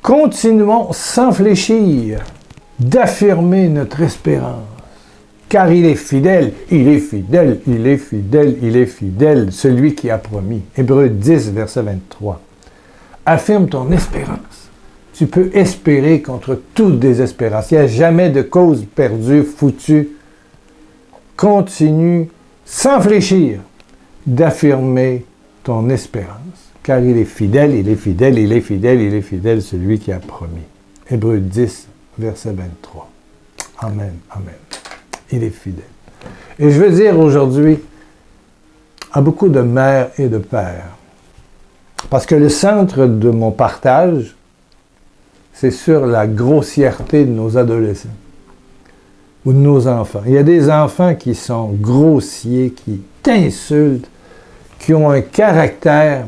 Continuons sans fléchir d'affirmer notre espérance. Car il est fidèle, il est fidèle, il est fidèle, il est fidèle, celui qui a promis. Hébreux 10, verset 23. Affirme ton espérance. Tu peux espérer contre toute désespérance. Il n'y a jamais de cause perdue, foutue. Continue, sans fléchir, d'affirmer ton espérance. Car il est fidèle, il est fidèle, il est fidèle, il est fidèle, celui qui a promis. Hébreux 10, verset 23. Amen, amen. Il est fidèle. Et je veux dire aujourd'hui à beaucoup de mères et de pères, parce que le centre de mon partage, c'est sur la grossièreté de nos adolescents ou de nos enfants. Il y a des enfants qui sont grossiers, qui t'insultent, qui ont un caractère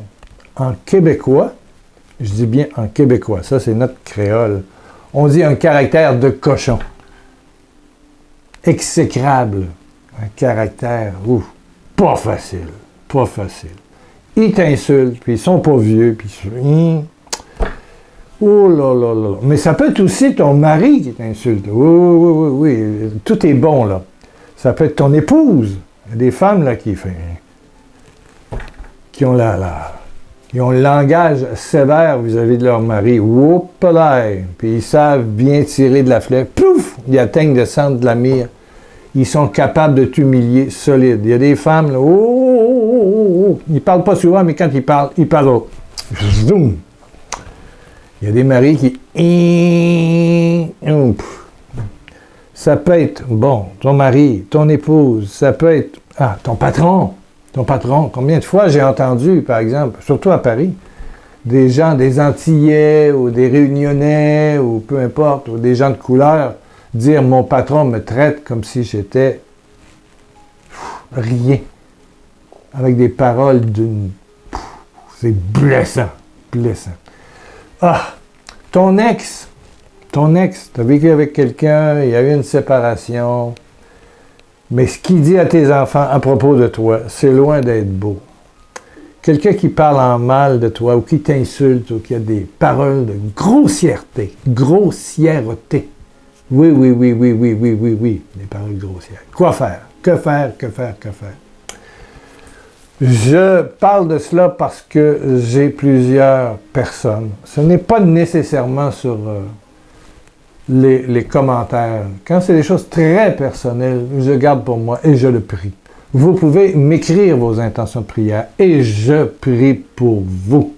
en québécois, je dis bien en québécois, ça c'est notre créole, on dit un caractère de cochon. Exécrable, un caractère, pas facile, pas facile. Ils t'insultent, puis ils sont pas vieux, puis oh là là là. Mais ça peut être aussi ton mari qui t'insulte. Oui, tout est bon là. Ça peut être ton épouse. Il y a des femmes là qui ont ils ont le langage sévère vis-à-vis de leur mari. Puis ils savent bien tirer de la flèche. Pouf! Ils atteignent le centre de la mire. Ils sont capables de t'humilier solide. Il y a des femmes, là, ils ne parlent pas souvent, mais quand ils parlent. Zoom! Il y a des maris qui... Ça peut être, ton mari, ton épouse, ça peut être, ton patron. Combien de fois j'ai entendu, par exemple, surtout à Paris, des gens, des Antillais ou des Réunionnais ou peu importe, ou des gens de couleur, dire « mon patron me traite comme si j'étais rien », avec des paroles d'une... C'est blessant. Ton ex, t'as vécu avec quelqu'un, il y a eu une séparation, mais ce qu'il dit à tes enfants à propos de toi, c'est loin d'être beau. Quelqu'un qui parle en mal de toi ou qui t'insulte ou qui a des paroles de grossièreté. Oui, des paroles grossières. Quoi faire? Que faire? Je parle de cela parce que j'ai plusieurs personnes. Ce n'est pas nécessairement sur les commentaires. Quand c'est des choses très personnelles, je garde pour moi et je le prie. Vous pouvez m'écrire vos intentions de prière et je prie pour vous.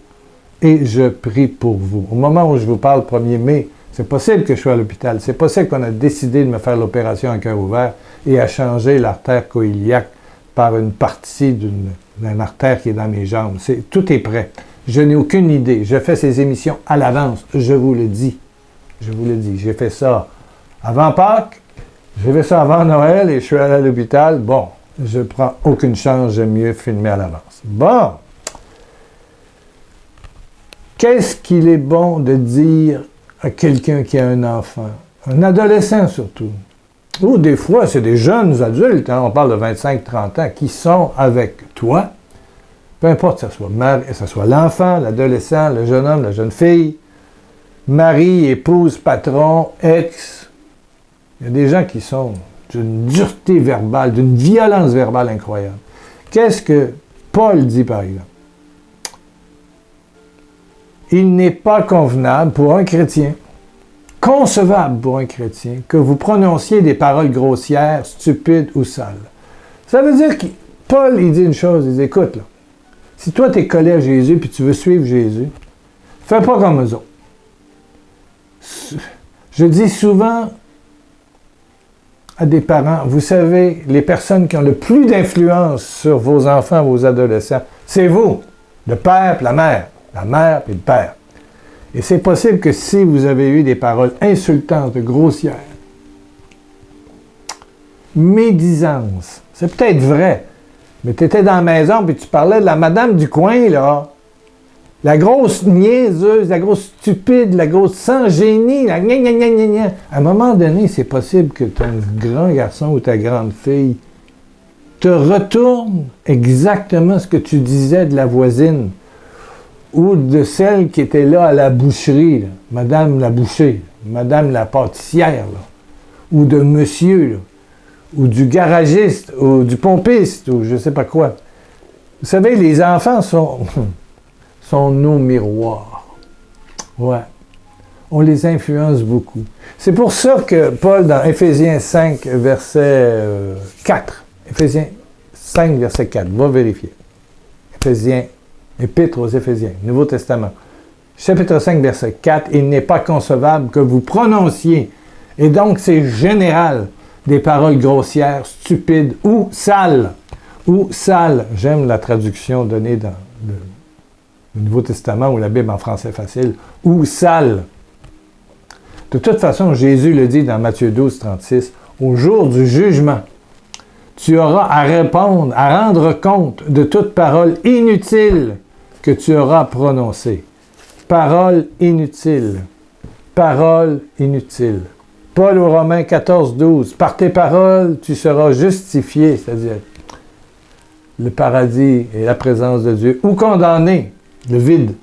Au moment où je vous parle, 1er mai, c'est possible que je sois à l'hôpital. C'est possible qu'on a décidé de me faire l'opération à cœur ouvert et à changer l'artère coïliaque par une partie d'une artère qui est dans mes jambes. Tout est prêt. Je n'ai aucune idée. Je fais ces émissions à l'avance. Je vous le dis. J'ai fait ça avant Pâques. J'ai fait ça avant Noël et je suis allé à l'hôpital. Je prends aucune chance. J'aime mieux filmer à l'avance. Qu'est-ce qu'il est bon de dire à quelqu'un qui a un enfant? Un adolescent surtout. Ou des fois, c'est des jeunes adultes, on parle de 25-30 ans, qui sont avec toi, peu importe que ce soit l'enfant, l'adolescent, le jeune homme, la jeune fille, mari, épouse, patron, ex. Il y a des gens qui sont d'une dureté verbale, d'une violence verbale incroyable. Qu'est-ce que Paul dit, par exemple? Il n'est pas convenable pour un chrétien, concevable pour un chrétien, que vous prononciez des paroles grossières, stupides ou sales. Ça veut dire que Paul, il dit une chose, il dit, écoute, là, si toi, tu es collé à Jésus et tu veux suivre Jésus, fais pas comme eux autres. Je dis souvent à des parents, vous savez, les personnes qui ont le plus d'influence sur vos enfants, vos adolescents, c'est vous, le père et la mère et le père. Et c'est possible que si vous avez eu des paroles insultantes, grossières, médisances, c'est peut-être vrai, mais tu étais dans la maison et tu parlais de la madame du coin, là, la grosse niaiseuse, la grosse stupide, la grosse sans génie, la gna gna gna gna gna. À un moment donné, c'est possible que ton grand garçon ou ta grande fille te retourne exactement ce que tu disais de la voisine. ou de celle qui était là à la boucherie, là, Madame la boucher, Madame la pâtissière, là, ou de monsieur, là, ou du garagiste, ou du pompiste, ou je ne sais pas quoi. Vous savez, les enfants sont nos miroirs. Ouais. On les influence beaucoup. C'est pour ça que Paul, dans Éphésiens 5, verset 4, Éphésiens 5, verset 4, va vérifier. Épître aux Éphésiens, Nouveau Testament. Chapitre 5, verset 4, il n'est pas concevable que vous prononciez, et donc c'est général, des paroles grossières, stupides ou sales. Ou sales. J'aime la traduction donnée dans le Nouveau Testament ou la Bible en français facile. Ou sales. De toute façon, Jésus le dit dans Matthieu 12, 36, « Au jour du jugement, tu auras à répondre, à rendre compte de toute parole inutile que tu auras prononcée. » Parole inutile. Parole inutile. Paul aux Romains 14, 12, « Par tes paroles, tu seras justifié, c'est-à-dire le paradis et la présence de Dieu, ou condamné, le vide. »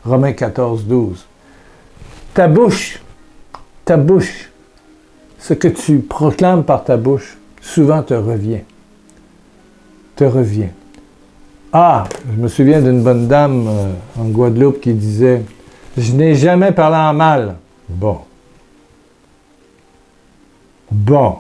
Romains 14, 12. Ta bouche, ce que tu proclames par ta bouche, souvent te revient. Te revient. Ah, je me souviens d'une bonne dame en Guadeloupe qui disait « Je n'ai jamais parlé en mal. » Bon.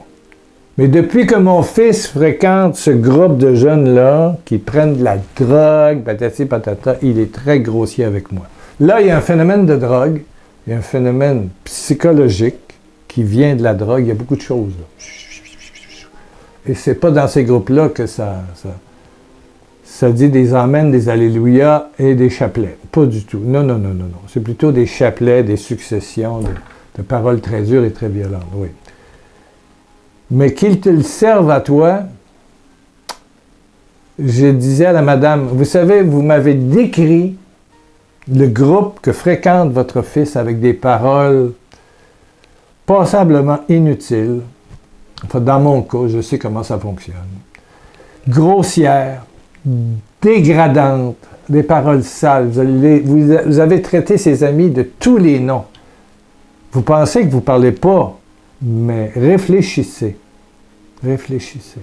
Mais depuis que mon fils fréquente ce groupe de jeunes-là, qui prennent de la drogue, patati patata, il est très grossier avec moi. Là, il y a un phénomène de drogue, il y a un phénomène psychologique qui vient de la drogue, il y a beaucoup de choses. Là. Et c'est pas dans ces groupes-là que ça dit des amens, des alléluia et des chapelets. Pas du tout. Non. C'est plutôt des chapelets, des successions de paroles très dures et très violentes, oui. Mais qu'ils te le servent à toi, je disais à la madame, vous savez, vous m'avez décrit le groupe que fréquente votre fils avec des paroles passablement inutiles. Enfin, dans mon cas, je sais comment ça fonctionne. Grossières, dégradantes, des paroles sales. Vous avez traité ses amis de tous les noms. Vous pensez que vous ne parlez pas, mais réfléchissez. Réfléchissez.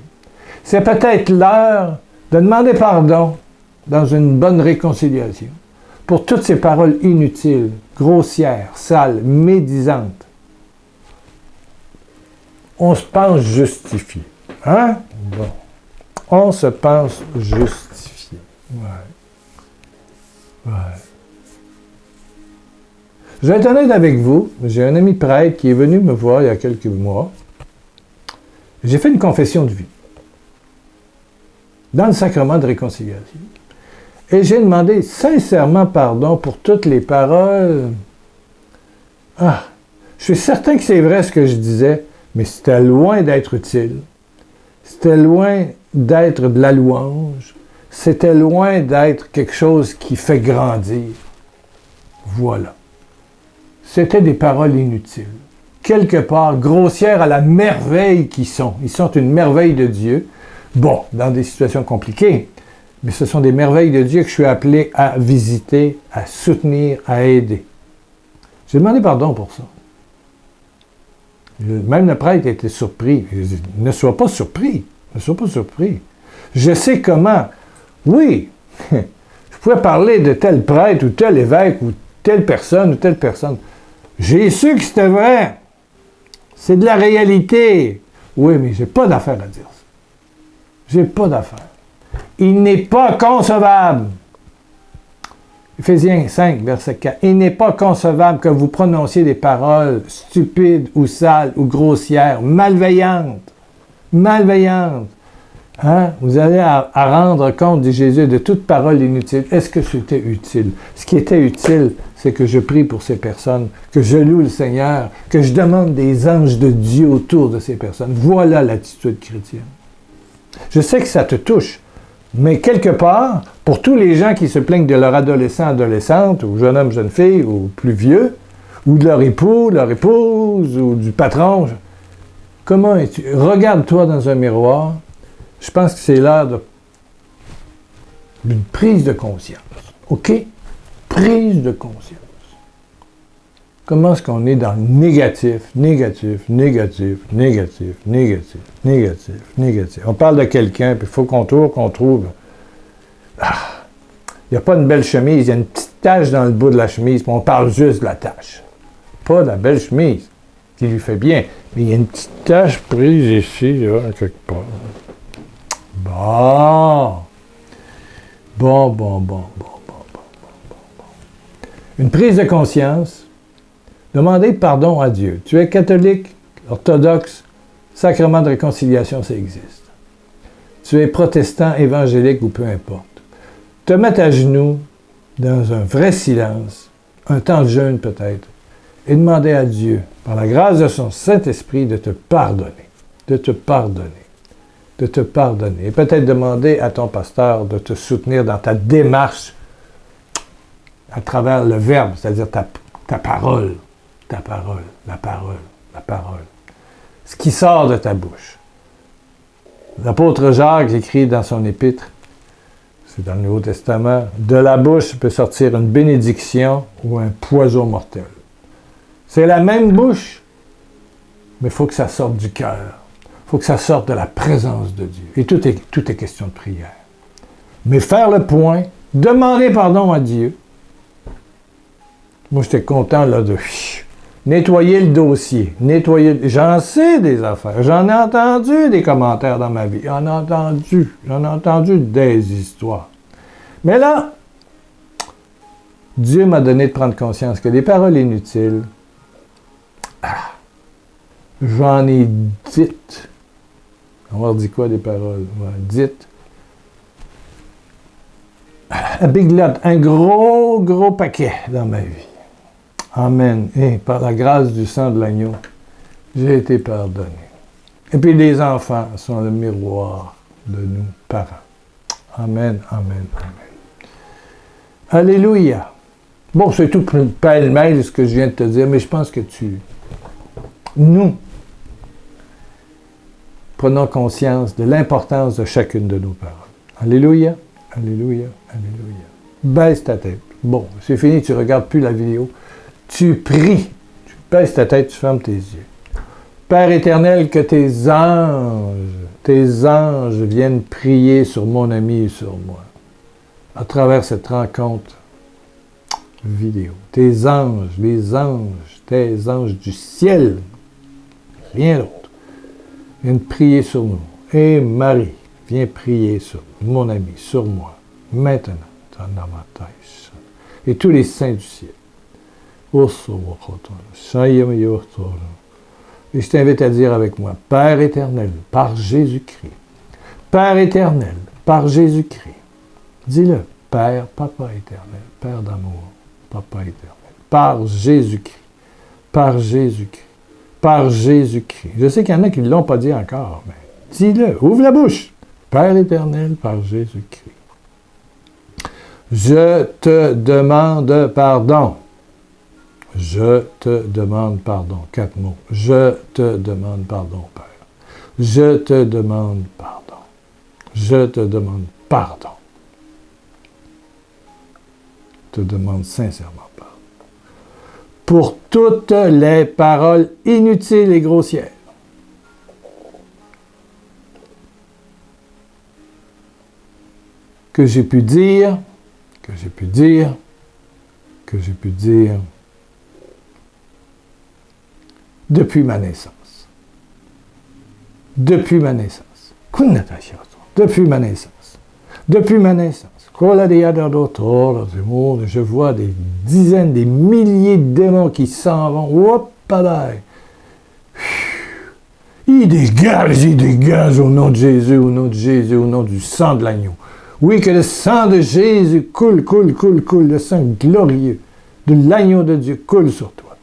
C'est peut-être l'heure de demander pardon dans une bonne réconciliation pour toutes ces paroles inutiles, grossières, sales, médisantes. On se pense justifié. Hein? Bon. On se pense justifié. Ouais. Je vais être honnête avec vous. J'ai un ami prêtre qui est venu me voir il y a quelques mois. J'ai fait une confession de vie dans le sacrement de réconciliation. Et j'ai demandé sincèrement pardon pour toutes les paroles. Ah, je suis certain que c'est vrai ce que je disais, mais c'était loin d'être utile. C'était loin d'être de la louange. C'était loin d'être quelque chose qui fait grandir. Voilà. C'était des paroles inutiles. Quelque part, grossières à la merveille qu'ils sont. Ils sont une merveille de Dieu. Bon, dans des situations compliquées, mais ce sont des merveilles de Dieu que je suis appelé à visiter, à soutenir, à aider. J'ai demandé pardon pour ça. Même le prêtre était surpris. Il dit, ne sois pas surpris. Ne sois pas surpris. Je sais comment. Oui, je pouvais parler de tel prêtre ou tel évêque ou telle personne. J'ai su que c'était vrai. C'est de la réalité. Oui, mais j'ai pas d'affaire à dire ça. J'ai pas d'affaire. Il n'est pas concevable. Éphésiens 5, verset 4. Il n'est pas concevable que vous prononciez des paroles stupides ou sales ou grossières, malveillantes. Malveillantes. Hein? Vous allez à rendre compte, dit Jésus, de toute parole inutile. Est-ce que c'était utile? Ce qui était utile, c'est que je prie pour ces personnes, que je loue le Seigneur, que je demande des anges de Dieu autour de ces personnes. Voilà l'attitude chrétienne. Je sais que ça te touche, mais quelque part, pour tous les gens qui se plaignent de leur adolescent, adolescente, ou jeune homme, jeune fille, ou plus vieux, ou de leur époux, leur épouse, ou du patron, comment es-tu? Regarde-toi dans un miroir. Je pense que c'est l'heure d'une prise de conscience. OK? prise de conscience. Comment est-ce qu'on est dans le négatif, négatif, négatif, négatif, négatif, négatif, négatif. On parle de quelqu'un, puis il faut qu'on trouve. Il n'y a pas une belle chemise, il y a une petite tache dans le bout de la chemise, puis on parle juste de la tache. Pas de la belle chemise, qui lui fait bien, mais il y a une petite tache prise ici, là, quelque part. Bon. Une prise de conscience. Demandez pardon à Dieu. Tu es catholique, orthodoxe, sacrement de réconciliation, ça existe. Tu es protestant, évangélique ou peu importe. Te mettre à genoux dans un vrai silence, un temps de jeûne peut-être, et demander à Dieu, par la grâce de son Saint-Esprit, de te pardonner, de te pardonner, de te pardonner. Et peut-être demander à ton pasteur de te soutenir dans ta démarche à travers le verbe, c'est-à-dire ta parole. Ta parole, la parole, la parole. Ce qui sort de ta bouche. L'apôtre Jacques écrit dans son épître, c'est dans le Nouveau Testament, de la bouche peut sortir une bénédiction ou un poison mortel. C'est la même bouche, mais il faut que ça sorte du cœur. Il faut que ça sorte de la présence de Dieu. Et tout est question de prière. Mais faire le point, demander pardon à Dieu. Moi, j'étais content là de nettoyer le dossier. J'en sais des affaires. J'en ai entendu des commentaires dans ma vie. J'en ai entendu des histoires. Mais là, Dieu m'a donné de prendre conscience que les paroles inutiles, j'en ai dites. On va dire quoi des paroles? Dites. A big lot, un gros paquet dans ma vie. Amen. Et par la grâce du sang de l'agneau, j'ai été pardonné. Et puis les enfants sont le miroir de nous, parents. Amen, amen, amen. Alléluia. Bon, c'est tout pêle-mêle ce que je viens de te dire, mais je pense que nous, prenons conscience de l'importance de chacune de nos paroles. Alléluia, alléluia, alléluia. Baisse ta tête. Bon, c'est fini, tu ne regardes plus la vidéo. Tu pries, tu baisses ta tête, tu fermes tes yeux. Père éternel, que tes anges viennent prier sur mon ami et sur moi, à travers cette rencontre vidéo. Tes anges, tes anges du ciel, rien d'autre, viennent prier sur nous. Et Marie, viens prier sur mon ami, sur moi, maintenant, et tous les saints du ciel. Et je t'invite à dire avec moi, Père éternel, par Jésus-Christ. Père éternel, par Jésus-Christ. Dis-le, Père, Papa éternel, Père d'amour, Papa éternel. Par Jésus-Christ. Par Jésus-Christ. Par Jésus-Christ. Je sais qu'il y en a qui ne l'ont pas dit encore, mais dis-le, ouvre la bouche. Père éternel, par Jésus-Christ. Je te demande pardon. Je te demande pardon. 4 mots. Je te demande pardon, Père. Je te demande pardon. Je te demande pardon. Je te demande sincèrement pardon. Pour toutes les paroles inutiles et grossières. Que j'ai pu dire depuis ma naissance. Depuis ma naissance. Depuis ma naissance. Depuis ma naissance. Je vois des dizaines, des milliers de démons qui s'en vont. Ils dégagent au nom de Jésus, au nom de Jésus, au nom du sang de l'agneau. Oui, que le sang de Jésus coule, le sang glorieux de l'agneau de Dieu coule sur toi.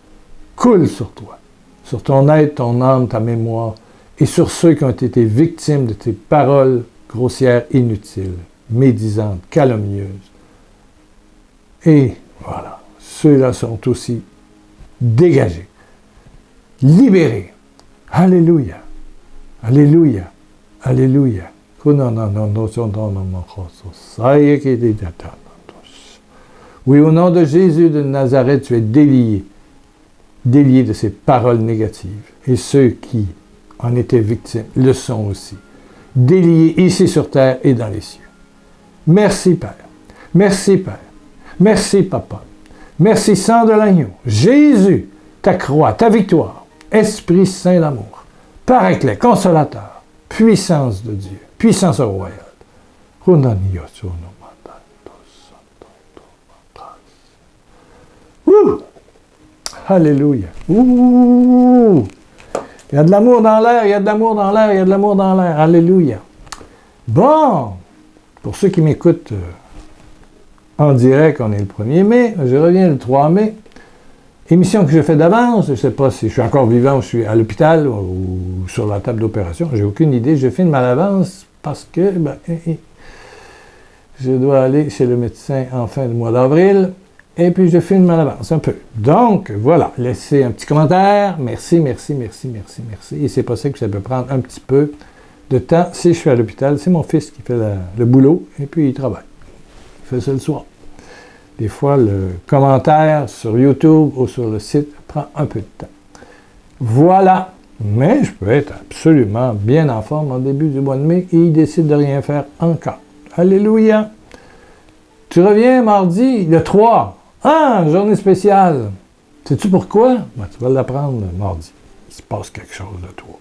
Coule sur toi. Sur ton être, ton âme, ta mémoire, et sur ceux qui ont été victimes de tes paroles grossières, inutiles, médisantes, calomnieuses. Et voilà, ceux-là sont aussi dégagés, libérés. Alléluia, alléluia, alléluia. Oui, au nom de Jésus de Nazareth, tu es délié de ces paroles négatives. Et ceux qui en étaient victimes le sont aussi. Déliés ici sur terre et dans les cieux. Merci, Père. Merci, Père. Merci, Papa. Merci, sang de l'agneau. Jésus, ta croix, ta victoire. Esprit Saint d'amour. Paraclet, consolateur. Puissance de Dieu. Puissance royale. Ouh! Alléluia. Ouh! Il y a de l'amour dans l'air, il y a de l'amour dans l'air, il y a de l'amour dans l'air. Alléluia. Bon, pour ceux qui m'écoutent en direct, on est le 1er mai, je reviens le 3 mai. Émission que je fais d'avance, je ne sais pas si je suis encore vivant ou je suis à l'hôpital ou sur la table d'opération, j'ai aucune idée. Je filme à l'avance parce que je dois aller chez le médecin en fin de mois d'avril. Et puis, je filme à l'avance un peu. Donc, voilà. Laissez un petit commentaire. Merci, merci, merci, merci, merci. Et c'est possible que ça peut prendre un petit peu de temps si je suis à l'hôpital. C'est mon fils qui fait le boulot et puis il travaille. Il fait ça le soir. Des fois, le commentaire sur YouTube ou sur le site prend un peu de temps. Voilà. Mais je peux être absolument bien en forme au début du mois de mai et il décide de rien faire encore. Alléluia. Tu reviens mardi, le 3. Ah, journée spéciale. Sais-tu pourquoi? Ben, tu vas l'apprendre mardi. Il se passe quelque chose de toi.